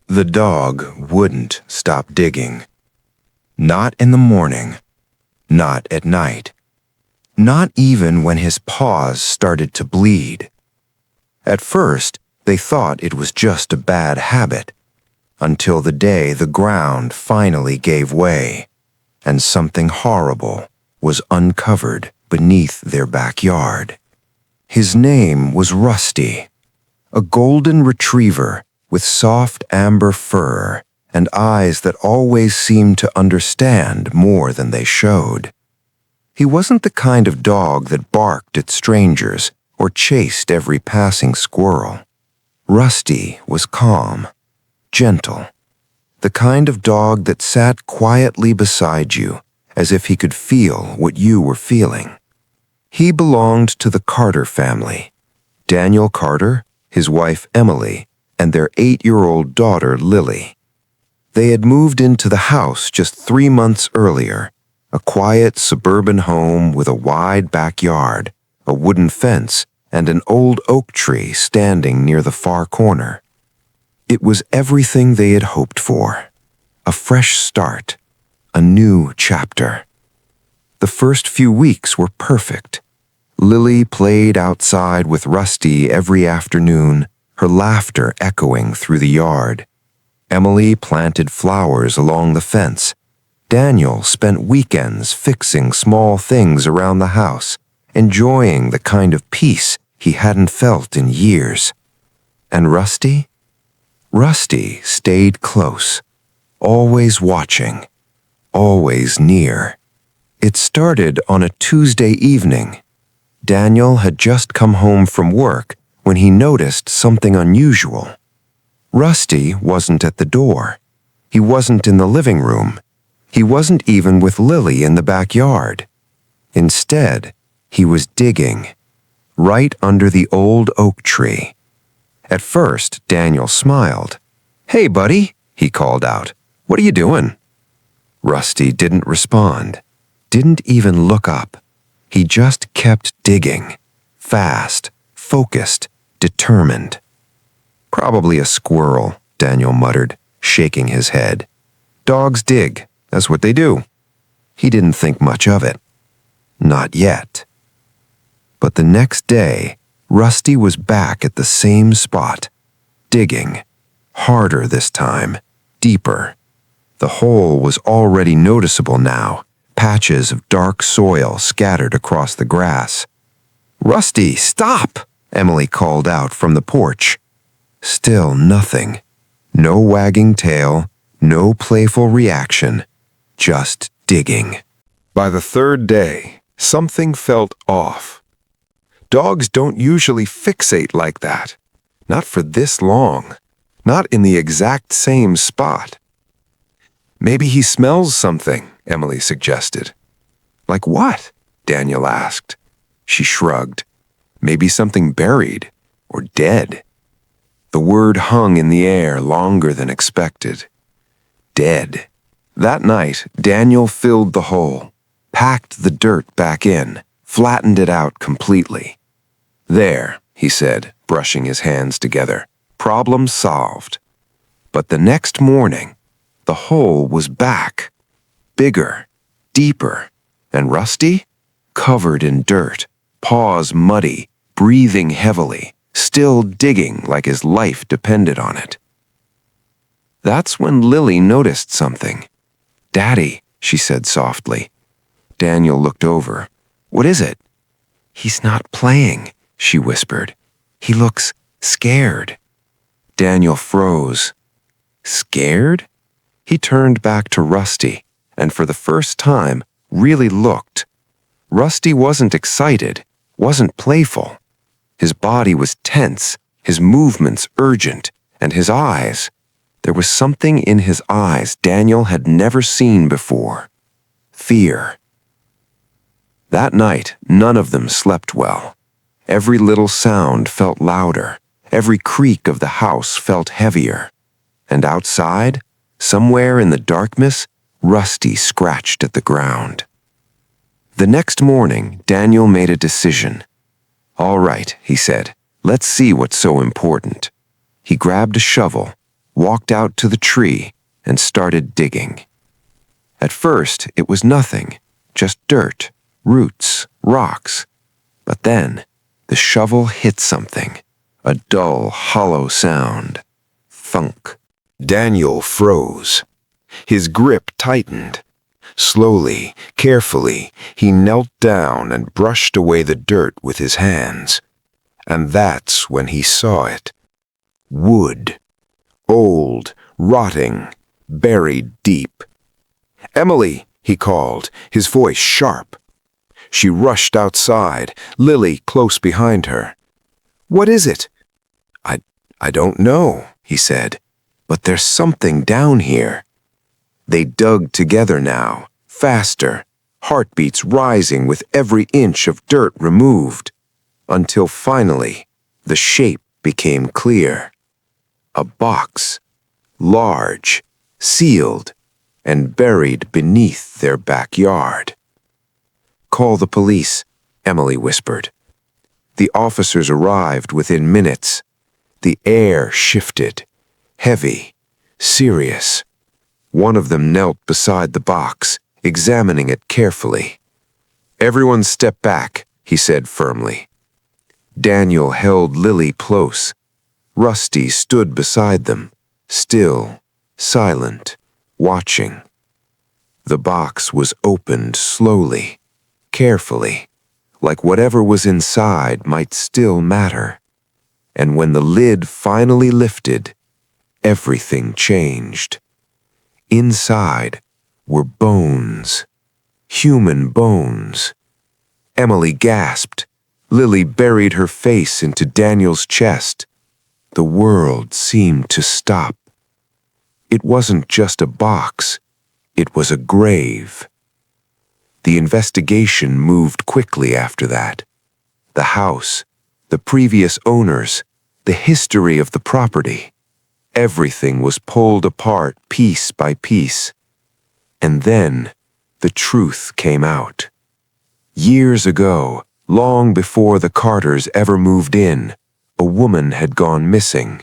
The dog wouldn't stop digging. Not in the morning, not at night, not even when his paws started to bleed. At first, they thought it was just a bad habit, until the day the ground finally gave way, and something horrible was uncovered beneath their backyard. His name was Rusty, a golden retriever with soft amber fur and eyes that always seemed to understand more than they showed. He wasn't the kind of dog that barked at strangers or chased every passing squirrel. Rusty was calm, gentle, the kind of dog that sat quietly beside you as if he could feel what you were feeling. He belonged to the Carter family. Daniel Carter, his wife Emily, and their 8-year-old daughter Lily. They had moved into the house just 3 months earlier, a quiet suburban home with a wide backyard, a wooden fence, and an old oak tree standing near the far corner. It was everything they had hoped for. A fresh start, a new chapter. The first few weeks were perfect. Lily played outside with Rusty every afternoon, her laughter echoing through the yard. Emily planted flowers along the fence. Daniel spent weekends fixing small things around the house, enjoying the kind of peace he hadn't felt in years. And Rusty? Rusty stayed close, always watching, always near. It started on a Tuesday evening. Daniel had just come home from work when he noticed something unusual. Rusty wasn't at the door. He wasn't in the living room. He wasn't even with Lily in the backyard. Instead, he was digging, right under the old oak tree. At first, Daniel smiled. "Hey, buddy," he called out. "What are you doing?" Rusty didn't respond, didn't even look up. He just kept digging, fast, focused, determined. "Probably a squirrel," Daniel muttered, shaking his head. "Dogs dig. That's what they do." He didn't think much of it. Not yet. But the next day, Rusty was back at the same spot, digging, harder this time, deeper. The hole was already noticeable now, patches of dark soil scattered across the grass. "Rusty, stop!" Emily called out from the porch. Still nothing. No wagging tail, no playful reaction, just digging. By the third day, something felt off. Dogs don't usually fixate like that. Not for this long. Not in the exact same spot. "Maybe he smells something," Emily suggested. "Like what?" Daniel asked. She shrugged. "Maybe something buried or dead." The word hung in the air longer than expected. Dead. That night, Daniel filled the hole, packed the dirt back in, flattened it out completely. "There," he said, brushing his hands together. "Problem solved." But the next morning, the hole was back. Bigger, deeper, and Rusty? Covered in dirt, paws muddy, breathing heavily, still digging like his life depended on it. That's when Lily noticed something. "Daddy," she said softly. Daniel looked over. "What is it?" "He's not playing," she whispered. "He looks scared." Daniel froze. Scared? He turned back to Rusty, and for the first time, really looked. Rusty wasn't excited, wasn't playful. His body was tense, his movements urgent, and his eyes. There was something in his eyes Daniel had never seen before. Fear. That night, none of them slept well. Every little sound felt louder. Every creak of the house felt heavier. And outside, somewhere in the darkness, Rusty scratched at the ground. The next morning, Daniel made a decision. "All right," he said, "let's see what's so important." He grabbed a shovel, walked out to the tree and started digging. At first, it was nothing, just dirt, roots, rocks. But then, the shovel hit something, a dull, hollow sound. Thunk. Daniel froze. His grip tightened. Slowly, carefully, he knelt down and brushed away the dirt with his hands. And that's when he saw it. Wood. Old, rotting, buried deep. "Emily," he called, his voice sharp. She rushed outside, Lily close behind her. "What is it?" I don't know," he said, "but there's something down here." They dug together now, faster, heartbeats rising with every inch of dirt removed, until finally the shape became clear. A box, large, sealed, and buried beneath their backyard. "Call the police," Emily whispered. The officers arrived within minutes. The air shifted, heavy, serious. One of them knelt beside the box, examining it carefully. "Everyone step back," he said firmly. Daniel held Lily close. Rusty stood beside them, still, silent, watching. The box was opened slowly, carefully, like whatever was inside might still matter. And when the lid finally lifted, everything changed. Inside were bones, human bones. Emily gasped. Lily buried her face into Daniel's chest. The world seemed to stop. It wasn't just a box, it was a grave. The investigation moved quickly after that. The house, the previous owners, the history of the property. Everything was pulled apart piece by piece. And then the truth came out. Years ago, long before the Carters ever moved in, a woman had gone missing.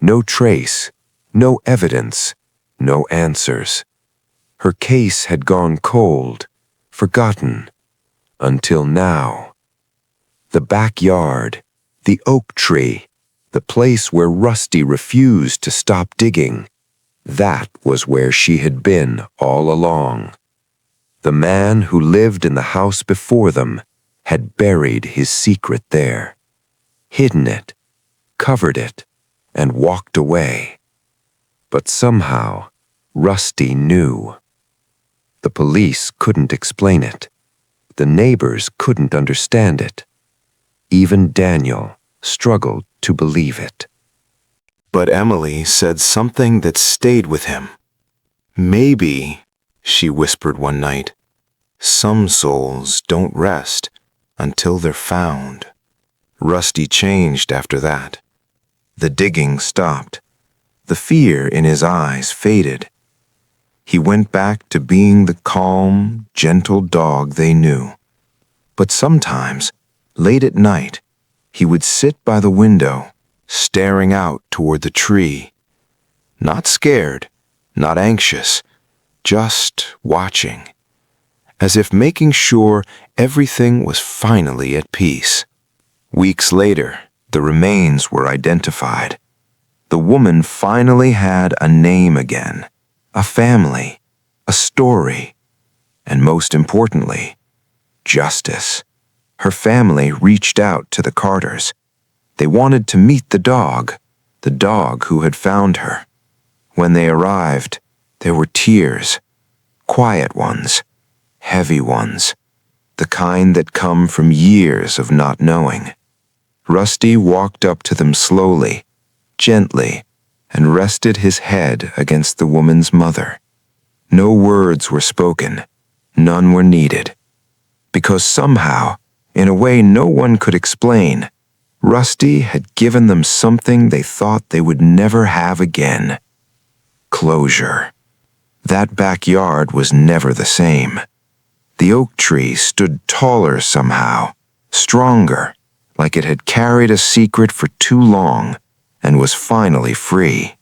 No trace, no evidence, no answers. Her case had gone cold, forgotten, until now. The backyard, the oak tree, the place where Rusty refused to stop digging, that was where she had been all along. The man who lived in the house before them had buried his secret there, hidden it, covered it, and walked away. But somehow, Rusty knew. The police couldn't explain it. The neighbors couldn't understand it. Even Daniel struggled to believe it. But Emily said something that stayed with him. "Maybe," she whispered one night, "some souls don't rest until they're found." Rusty changed after that. The digging stopped. The fear in his eyes faded. He went back to being the calm, gentle dog they knew. But sometimes, late at night, he would sit by the window, staring out toward the tree. Not scared, not anxious, just watching, as if making sure everything was finally at peace. Weeks later, the remains were identified. The woman finally had a name again, a family, a story, and most importantly, justice. Her family reached out to the Carters. They wanted to meet the dog who had found her. When they arrived, there were tears, quiet ones, heavy ones, the kind that come from years of not knowing. Rusty walked up to them slowly, gently, and rested his head against the woman's mother. No words were spoken, none were needed. Because somehow, in a way no one could explain, Rusty had given them something they thought they would never have again. Closure. That backyard was never the same. The oak tree stood taller somehow, stronger, like it had carried a secret for too long and was finally free.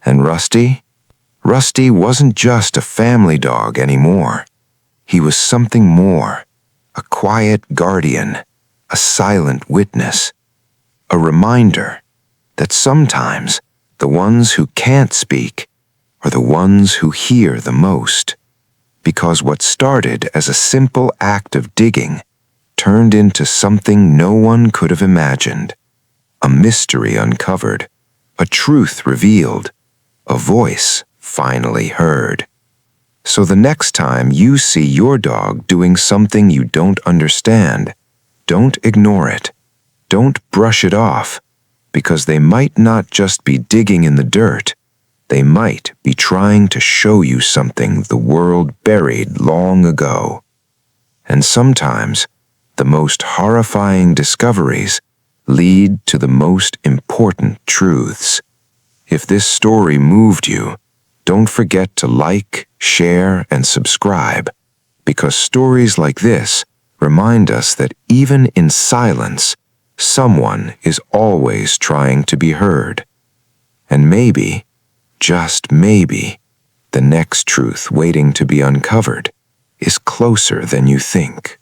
And Rusty? Rusty wasn't just a family dog anymore. He was something more, a quiet guardian, a silent witness, a reminder that sometimes the ones who can't speak are the ones who hear the most. Because what started as a simple act of digging turned into something no one could have imagined. A mystery uncovered, a truth revealed, a voice finally heard. So the next time you see your dog doing something you don't understand, don't ignore it. Don't brush it off, because they might not just be digging in the dirt. They might be trying to show you something the world buried long ago. And sometimes, the most horrifying discoveries lead to the most important truths. If this story moved you, don't forget to like, share, and subscribe, because stories like this remind us that even in silence, someone is always trying to be heard. And maybe, just maybe, the next truth waiting to be uncovered is closer than you think.